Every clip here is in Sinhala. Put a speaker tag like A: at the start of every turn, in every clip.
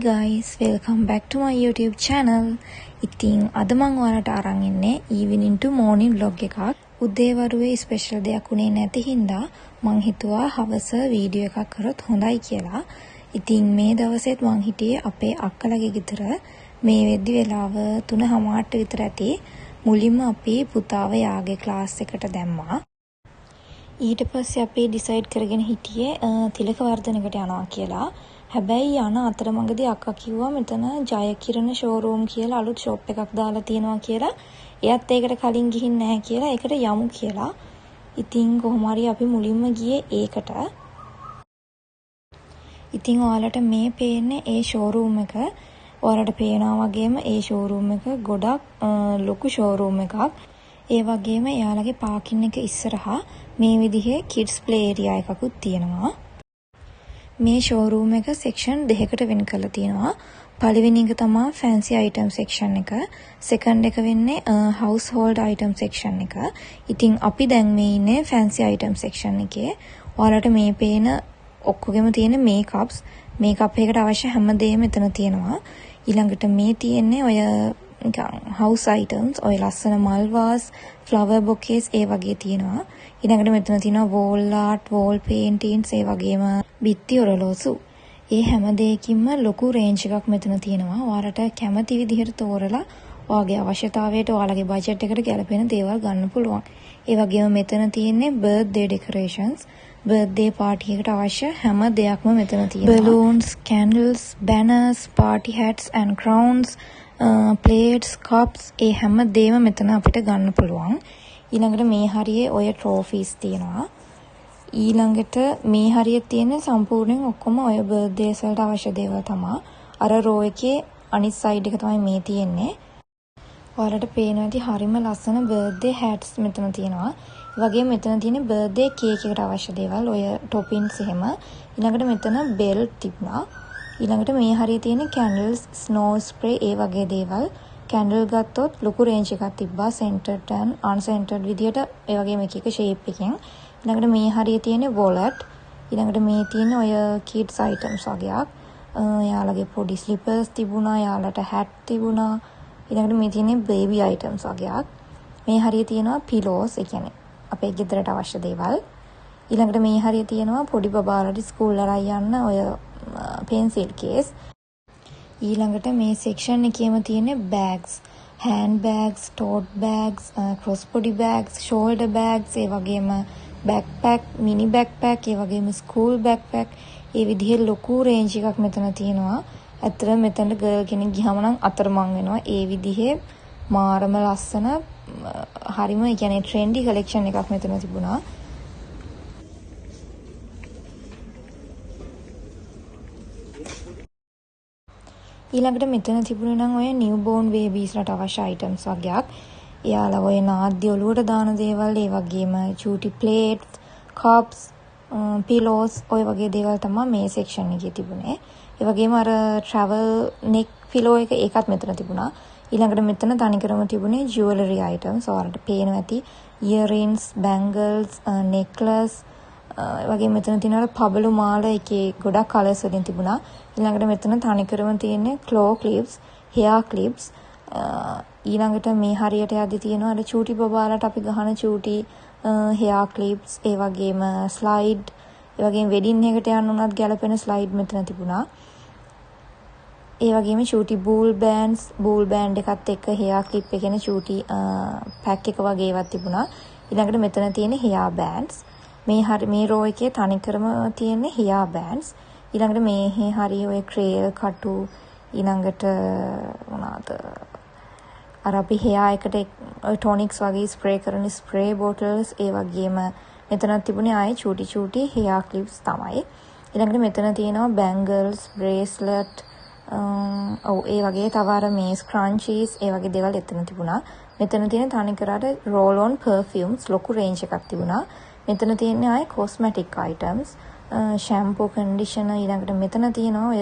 A: guys, welcome back to my YouTube channel. ඉතින් අද මම ඔයාලට අරන් ඉන්නේ evening to morning vlog එකක්. උදේවරුේ ස්පෙෂල් දෙයක් උනේ නැති හින්දා මං හිතුවා හවස වීඩියෝ එකක් කරොත් හොඳයි කියලා. ඉතින් මේ දවසේත් මං හිටියේ අපේ අක්කලගේ ගෙදර. මේ වෙද්දි වෙලාව 3:00 විතර ඇති. මුලින්ම අපි පුතාව යාගේ ක්ලාස් එකට දැම්මා. ඊට පස්සේ අපි ඩිසයිඩ් කරගෙන හිටියේ තිලක වර්ධනයකට යනවා කියලා. හැබැයි යන අතරමඟදී අක්කා කිව්වා මෙතන ජයකිරණ ෂෝරූම් කියලා අලුත් ෂොප් එකක් දාලා තියෙනවා කියලා. එයත් ඒකට කලින් ගිහින් නැහැ කියලා ඒකට යමු කියලා. ඉතින් කොහොම හරි අපි මුලින්ම ගියේ ඒකට. ඉතින් ඔයාලට මේ පේන්නේ ඒ ෂෝරූම් එක. ඔයාලට පේනවා වගේම ඒ ෂෝරූම් එක ගොඩක් ලොකු ෂෝරූම් එකක්. ඒ වගේම එයාලගේ පාකින් එක ඉස්සරහා මේ විදිහේ kids play area එකකුත් තියෙනවා. මේ ෂෝරූම් එක සෙක්ෂන් දෙකකට වෙන් කරලා තියෙනවා. පළවෙනි එක තමයි fancy item section එක. සෙකන්ඩ් එක වෙන්නේ household item section එක. ඉතින් අපි දැන් මේ ඉන්නේ fancy item section එකේ. ඔයාලට මේ පේන ඔක්කොගෙම තියෙන මේකප්ස්, මේකප් එකකට අවශ්‍ය හැමදේම එතන තියෙනවා. ඊළඟට මේ තියෙන්නේ ඔය house items, ඔය ලස්සන මල් වාස්, flower bouquets ඒ වගේ තියෙනවා. ඊළඟට මෙතන තියෙනවා wall art, wall paintings ඒ වගේම බිත්ති ඔරලෝසු. ඒ හැම දෙයකින්ම ලොකු රේන්ජ් එකක් මෙතන තියෙනවා. ඔයාලට කැමති විදිහට තෝරලා ඔයාගේ අවශ්‍යතාවයට ඔයාලගේ බජට් එකට ගැලපෙන දේවල් ගන්න පුළුවන්. ඒ වගේම මෙතන තියෙන්නේ birthday decorations. birthday party එකට අවශ්‍ය හැම දෙයක්ම මෙතන තියෙනවා. balloons, candles, banners, party hats and crowns, plates, cups ඒ හැම දෙයක්ම මෙතන අපිට ගන්න පුළුවන්. ඊළඟට මේ හරියේ ඔය trophies තියෙනවා. ඊළඟට මේ හරියේ තියෙන සම්පූර්ණයෙන් ඔක්කොම ඔය බර්ත්ඩේස් වලට අවශ්‍ය දේවල් තමයි. අර රෝ එකේ අනිත් සයිඩ් එක තමයි මේ තියෙන්නේ. ඔයාලට පේනවා ඇති හරිම ලස්සන බර්ත්ඩේ hats මෙතන තියෙනවා. ඒ වගේම මෙතන තියෙන බර්ත්ඩේ කේක් එකට අවශ්‍ය දේවල් ඔය toppings එහෙම. ඊළඟට මෙතන bell තිබුණා. ඊළඟට මේ හරියේ තියෙන candles, snow spray ඒ වගේ දේවල්. candle ගත්තොත් ලොකු range එකක් තිබ්බා, centered and uncentered විදියට ඒ වගේම එක එක shape එකකින්. ඊළඟට මේ හරියේ තියෙන wallet. ඊළඟට මේ තියෙන ඔය kids items වගේක්. යාළගේ පොඩි slippers තිබුණා, යාළට hat තිබුණා. ඊළඟට මේ තියෙන baby items වගේක්. මේ හරියේ තියෙනවා pillows, ඒ කියන්නේ අපේ ගෙදරට අවශ්‍ය දේවල්. ඊළඟට මේ හරියේ තියෙනවා පොඩි බබාලට ස්කූල් වල යන්න ඔය pencil case. ඊළඟට මේ section එකේම තියෙන bags, hand bags, tote bags, crossbody bags, shoulder bags, ඒ වගේම backpack, mini backpack, ඒ වගේම school backpack. ඒ විදිහේ ලොකු range එකක් මෙතන තියෙනවා. ඇත්තටම මෙතනට girl කෙනෙක් ගියාම නම් අතරමං වෙනවා. ඒ විදිහේ මාරම ලස්සන හරිම ඒ කියන්නේ trendy collection එකක් මෙතන තිබුණා. ඊළඟට මෙතන තිබුණේ නම් ඔය newborn babies ලට අවශ්‍ය items වගේක්. එයාලා ඔය නාද්‍ය ඔලුවට දාන දේවල්, ඒ වගේම චූටි plates, cups, pillows ඔය වගේ දේවල් තමයි මේ section එකේ තිබුණේ. ඒ වගේම අර travel neck pillow එක ඒකත් මෙතන තිබුණා. ඊළඟට මෙතන තනිකරම තිබුණේ jewelry items. ඔයාලට පේනවා ඇති earrings, bangles, necklace ඒ වගේ මෙතන තියෙන පබළු මාල එකේ ගොඩක් කලර්ස් වලින් තිබුණා. ඊළඟට මෙතන තනිකරම තියෙන්නේ claw clips, hair clips. ඊළඟට මේ හරියට යද්දි තියෙනවා අර චූටි බබාලට අපි ගහන චූටි hair clips, ඒ වගේම slide, ඒ වගේම wedding එකකට යන්න උනත් ගැලපෙන slide මෙතන තිබුණා. ඒ වගේම චූටි bull bands, bull band එකත් එක්ක hair clip එකේන චූටි pack එක වගේ ඒවත් තිබුණා. ඊළඟට මෙතන තියෙන hair bands. මේ රෝ එකේ තනිකරම තියෙන hair bands. ඊළඟට මේ හරිය ඔය trail කටු, ඊළඟට මොනවාද අර අපි hair එකට ඔය tonics වගේ spray කරන spray bottles, ඒ වගේම මෙතනත් තිබුණේ ආයේ චූටි hair clips තමයි. ඊළඟට මෙතන තියෙනවා bangles, bracelet, ඒ වගේ තව අර මේ scrunchies ඒ වගේ දේවල් එතන තිබුණා. මෙතන තියෙන තනිකර අර roll on perfumes ලොකු range එකක් තිබුණා. මෙතන තියෙන්නේ ආයේ cosmetic items, shampoo, conditioner. ඊළඟට මෙතන තියෙනවා ඔය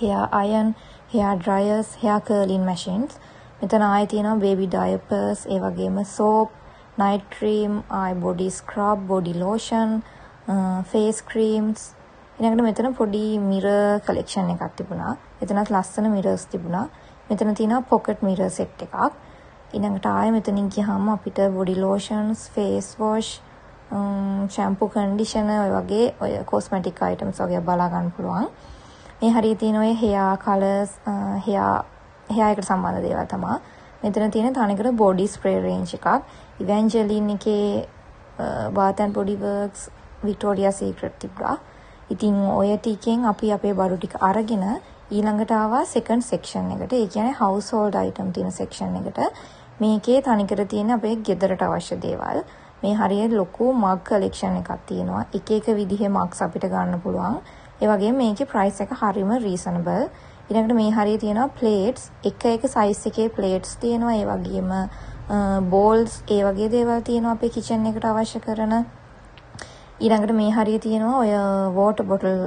A: hair iron, hair dryers, hair curling machines. මෙතන ආයේ තියෙනවා baby diapers, ඒ වගේම soap, night cream, eye body scrub, body lotion, face creams, ඊළඟට මෙතන පොඩි mirror collection එකක් තිබුණා. එතනත් ලස්සන mirrors තිබුණා. මෙතන තියෙනවා pocket mirror set එකක්. ඊළඟට ආයෙ මෙතනින් ගියාම අපිට body lotions, face wash, shampoo, conditioner ඔය වගේ ඔය cosmetic items වගේ බලා ගන්න පුළුවන්. මේ හරිය තියෙන ඔය hair colors, hair එකට සම්බන්ධ දේවල් තමයි. මෙතන තියෙන තනිකර body spray range එකක්. Evangeline එකේ Bath and Body Works, Victoria's Secret තිබ්බා. ඉතින් ඔය ටිකෙන් අපි අපේ බඩු ටික අරගෙන ඊළඟට ආවා second section එකට. ඒ කියන්නේ household item තියෙන section එකට. මේකේ තනිකර තියෙන අපේ ගෙදරට අවශ්‍ය දේවල්. මේ හරියට ලොකු mug collection එකක් තියෙනවා. එක එක විදිහේ mugs අපිට ගන්න පුළුවන්. ඒ වගේම මේකේ price එක හරිම reasonable. ඊළඟට මේ හරිය තියෙනවා plates. එක size එකේ plates තියෙනවා. ඒ වගේම bowls ඒ වගේ දේවල් තියෙනවා අපේ kitchen එකට අවශ්‍ය කරන. ඊළඟට මේ හරිය තියෙනවා ඔය water bottle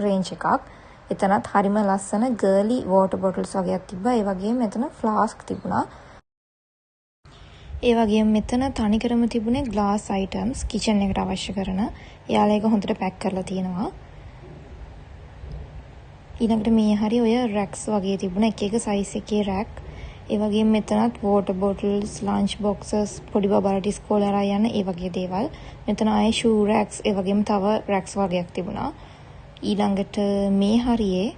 A: range එකක්. එතනත් හරිම ලස්සන girly water bottles වගේක් තිබ්බා. ඒ වගේම මෙතන flask තිබුණා. ඒ වගේම මෙතන තනිකරම තිබුණේ glass items kitchen එකට අවශ්‍ය කරන. එයාලා ඒක හොඳට pack කරලා තියෙනවා. ඊළඟට මේ හරිය ඔය racks වගේ තිබුණා. එක size එකේ rack. ඒ වගේම මෙතනත් water bottles, lunch boxes, පොඩි බබාලට ඉස්කෝලේ අරන් යන්න ඒ වගේ දේවල්. මෙතන ආයේ shoe racks ඒ වගේම තව racks වගේක් තිබුණා. ඊළඟට මේ හරියේ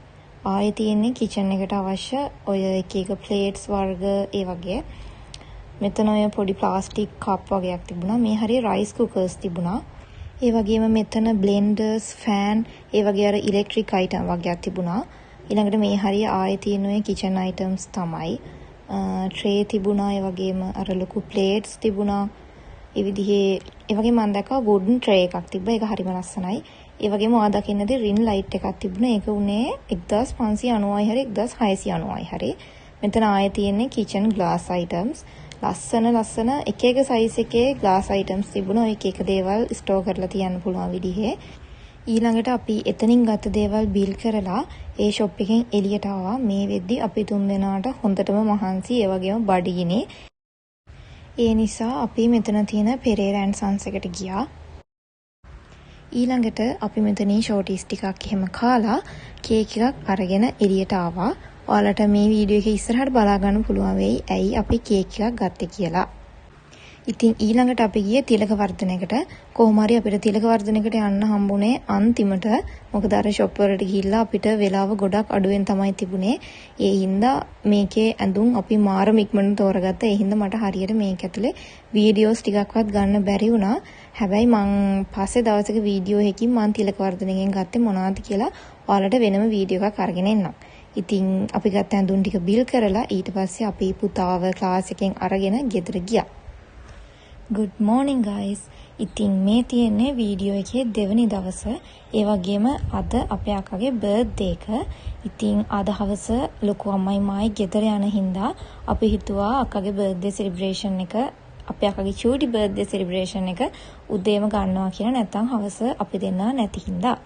A: ආයේ තියෙන්නේ kitchen එකට අවශ්‍ය ඔය එක plates වර්ග ඒ වගේ. මෙතන ඔය පොඩි plastic cup වගේක් තිබුණා. මේ හරියේ rice cookers තිබුණා. ඒ වගේම මෙතන blenders, fan ඒ වගේ අර electric item වගේක් තිබුණා. ඊළඟට මේ හරිය ආයේ තියෙන ඔය kitchen items තමයි. tray තිබුණා. ඒ වගේම අර ලොකු plates තිබුණා. ඒ විදිහේ ඒ වගේම මම දැක්කා wooden tray එකක් තිබ්බා. ඒක හරිම ලස්සනයි. ඒ වගේම ඔයා දකින්නද ring light එකක් තිබුණා. ඒක උනේ 1590යි හරි 1690යි හරි. මෙතන ආයේ තියෙන්නේ kitchen glass items. ලස්සන එක size එකේ glass items තිබුණා. ඔය එක දේවල් store කරලා තියන්න පුළුවන් විදිහේ. ඊළඟට අපි එතනින් ගත්ත දේවල් බිල් කරලා ඒ shop එකෙන් එළියට ආවා. මේ වෙද්දි අපි තුන් දෙනාට හොඳටම මහන්සි ඒ වගේම බඩගිනේ. ඒ නිසා අපි මෙතන තියෙන Pereira and Sons එකට ගියා. ඊළඟට අපි මෙතනින් shorties ටිකක් එහෙම කාලා කේක් එකක් අරගෙන එළියට ආවා. ඔයාලට මේ වීඩියෝ එක ඉස්සරහට බලා ගන්න පුළුවන් වෙයි ඇයි අපි කේක් එකක් ගත්තේ කියලා. ඉතින් ඊළඟට අපි ගියේ තිලක වර්ධනයකට. කොහොම හරි අපිට තිලක වර්ධනයකට යන්න හම්බුනේ අන්තිමට. මොකද අර ෂොප් වලට ගිහිල්ලා අපිට වෙලාව ගොඩක් අඩුවෙන් තමයි තිබුණේ. ඒ හින්දා මේකේ ඇඳුම් අපි මාරම ඉක්මනට තෝරගත්තා. ඒ හින්දා මට හරියට මේක ඇතුලේ වීඩියෝස් ටිකක්වත් ගන්න බැරි වුණා. හැබැයි මං පස්සේ දවසක වීඩියෝ එකකින් මං තිලක වර්ධනයෙන් ගත්තේ මොනවද කියලා ඔයාලට වෙනම වීඩියෝ එකක් අරගෙන එන්නම්. ඉතින් අපි ගත්ත ඇඳුම් ටික බිල් කරලා ඊට පස්සේ අපි පුතාව ක්ලාස් එකෙන් අරගෙන ගෙදර ගියා. Good morning guys. ඉතින් මේ තියෙන්නේ වීඩියෝ එකේ දෙවෙනි දවස. ඒ වගේම අද අපේ අක්කගේ බර්ත්ඩේ එක. ඉතින් අද හවස ලොකු අම්මයි මායි ගෙදර යන හින්දා අපි හිතුවා අක්කගේ බර්ත්ඩේ සෙලිබ්‍රේෂන් එක අපේ අක්කගේ චූටි බර්ත්ඩේ සෙලිබ්‍රේෂන් එක උදේම ගන්නවා කියලා. නැත්නම් හවස අපි දෙන්න නැති හින්දා.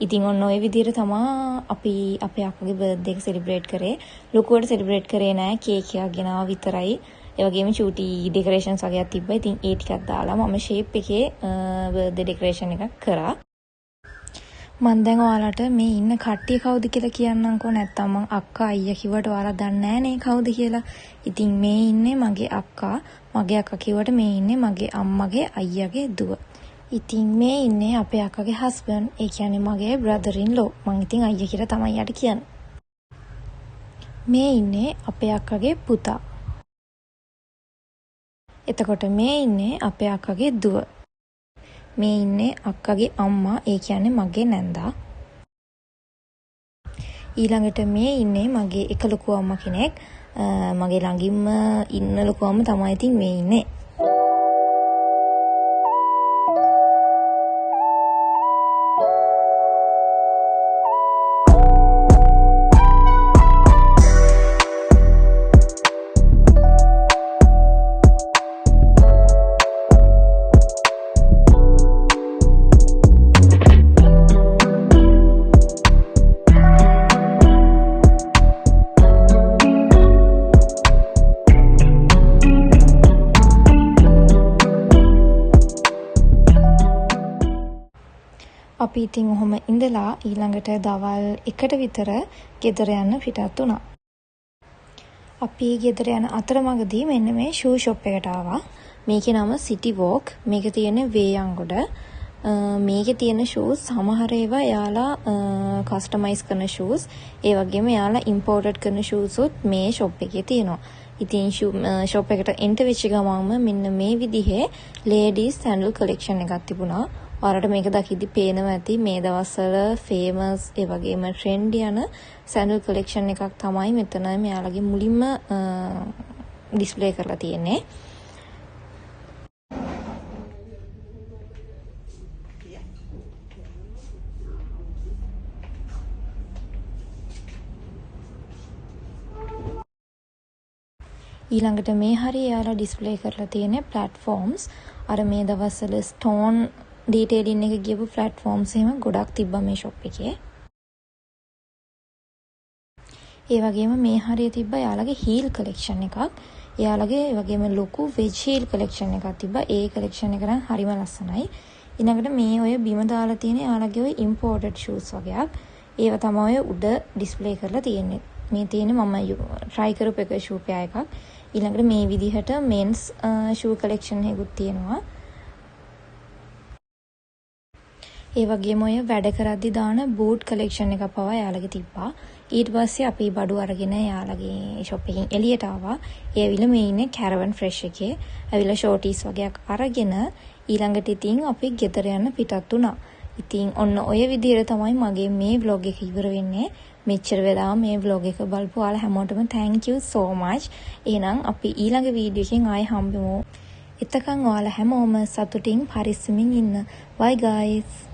A: ඉතින් ඔන්න ඔය විදිහට තමයි අපි අපේ අක්කගේ බර්ත්ඩේ එක සෙලිබ්‍රේට් කරේ. ලොකුවට සෙලිබ්‍රේට් කරේ නෑ. කේක් එකක් ගෙනාවා විතරයි. ඒ වගේම චූටි ඩෙකොරේෂන්ස් වගේක් තිබ්බා. ඉතින් ඒ ටිකක් දාලා මම ෂේප් එකේ බර්ත්ඩේ ඩෙකොරේෂන් එකක් කරා. මම දැන් ඔයාලට මේ ඉන්න කට්ටිය කවුද කියලා කියන්නම්කෝ. නැත්තම් මං අක්කා අයියා කිව්වට ඔයාලා දන්නේ නෑනේ කවුද කියලා. ඉතින් මේ ඉන්නේ මගේ අක්කා. මගේ අක්කා කිව්වට මේ ඉන්නේ මගේ අම්මගේ අයියාගේ දුව. ඉතින් මේ ඉන්නේ අපේ අක්කගේ හස්බන්ඩ්. ඒ කියන්නේ මගේ brother in law. මං ඉතින් අයියා කියලා තමයි යට කියන්නේ. මේ ඉන්නේ අපේ අක්කගේ පුතා. එතකොට මේ ඉන්නේ අපේ අක්කගේ දුව. මේ ඉන්නේ අක්කගේ අම්මා. ඒ කියන්නේ මගේ නැන්දා. ඊළඟට මේ ඉන්නේ මගේ එක ලොකු අම්මා කෙනෙක්. මගේ ළඟින්ම ඉන්න ලොකු අම්මා තමයි ඉතින් මේ ඉන්නේ. අපි ඉතින් ඔහොම ඉඳලා ඊළඟට දවල් 1ට විතර ගෙදර යන්න පිටත් වුණා. අපි ගෙදර යන අතරමඟදී මෙන්න මේ ෂූ ෂොප් එකට ආවා. මේකේ නම City Walk. මේක තියෙන්නේ වේයන්ගොඩ. මේකේ තියෙන ෂූස් සමහර ඒවා යාලා කස්ටමයිස් කරන ෂූස්. ඒ වගේම යාලා ඉම්පෝර්ටඩ් කරන ෂූස් උත් මේ ෂොප් එකේ තියෙනවා. ඉතින් ෂොප් එකට එන්ටර් වෙච්ච ගමන්ම මෙන්න මේ විදිහේ ලේඩීස් සැන්ඩල් කලෙක්ෂන් එකක් තිබුණා. ඔයාලට මේක දකිද්දි පේනවා ඇති මේ දවස්වල ෆේමස් ඒ වගේම ට්‍රෙන්ඩ් යන සැන්ඩල් කලෙක්ෂන් එකක් තමයි මෙතන මෙයාලගේ මුලින්ම ඩිස්ප්ලේ කරලා තියෙන්නේ. ඊළඟට මේ හරිය යාලා ඩිස්ප්ලේ කරලා තියෙන ප්ලැට්ෆෝම්ස් අර මේ දවස්වල ස්ටෝන් ඩීටේලින් එක ගියපු ප්ලැට්ෆෝම්ස් එහෙම ගොඩක් තිබ්බා මේ ෂොප් එකේ. ඒ වගේම මේ හරිය තිබ්බා යාලගේ හීල් කලෙක්ෂන් එකක්. යාලගේ ඒ වගේම ලොකු වෙජ් හීල් කලෙක්ෂන් එකක් තිබ්බා. ඒ කලෙක්ෂන් එක නම් හරිම ලස්සනයි. ඊළඟට මේ ඔය බිම දාලා තියෙන යාලගේ ඔය ඉම්පෝර්ටඩ් ෂූස් වගේක්. ඒව තමයි උඩ ඩිස්ප්ලේ කරලා තියෙන්නේ. මේ තියෙන්නේ මම try කරපු එක ෂූ පෙයා එකක්. ඊළඟට මේ විදිහට මෙන්ස් ෂූ කලෙක්ෂන් එකකුත් තියෙනවා. ඒ වගේම ඔය වැඩ කරද්දි දාන බූට් කලෙක්ෂන් එකක් පවා යාළගේ තිබ්බා. ඊට පස්සේ අපි බඩු අරගෙන යාළගේ ෂොප් එකෙන් එළියට ආවා. ඒ ඇවිල්ලා මේ ඉන්නේ කැරවන් ෆ්‍රෙෂ් එකේ. ඇවිල්ලා ෂෝටිස් වගේක් අරගෙන ඊළඟට ඉතින් අපි ගෙදර යන්න පිටත් වුණා. ඉතින් ඔන්න ඔය විදිහට තමයි මගේ මේ vlog එක ඉවර වෙන්නේ. මෙච්චර වෙලා මේ vlog එක බලපු ඔයාලා හැමෝටම thank you so much. එහෙනම් අපි ඊළඟ වීඩියෝ එකෙන් ආයෙ හම්බෙමු. එතකන් ඔයාලා හැමෝම සතුටින් පරිස්සමින් ඉන්න. Bye guys.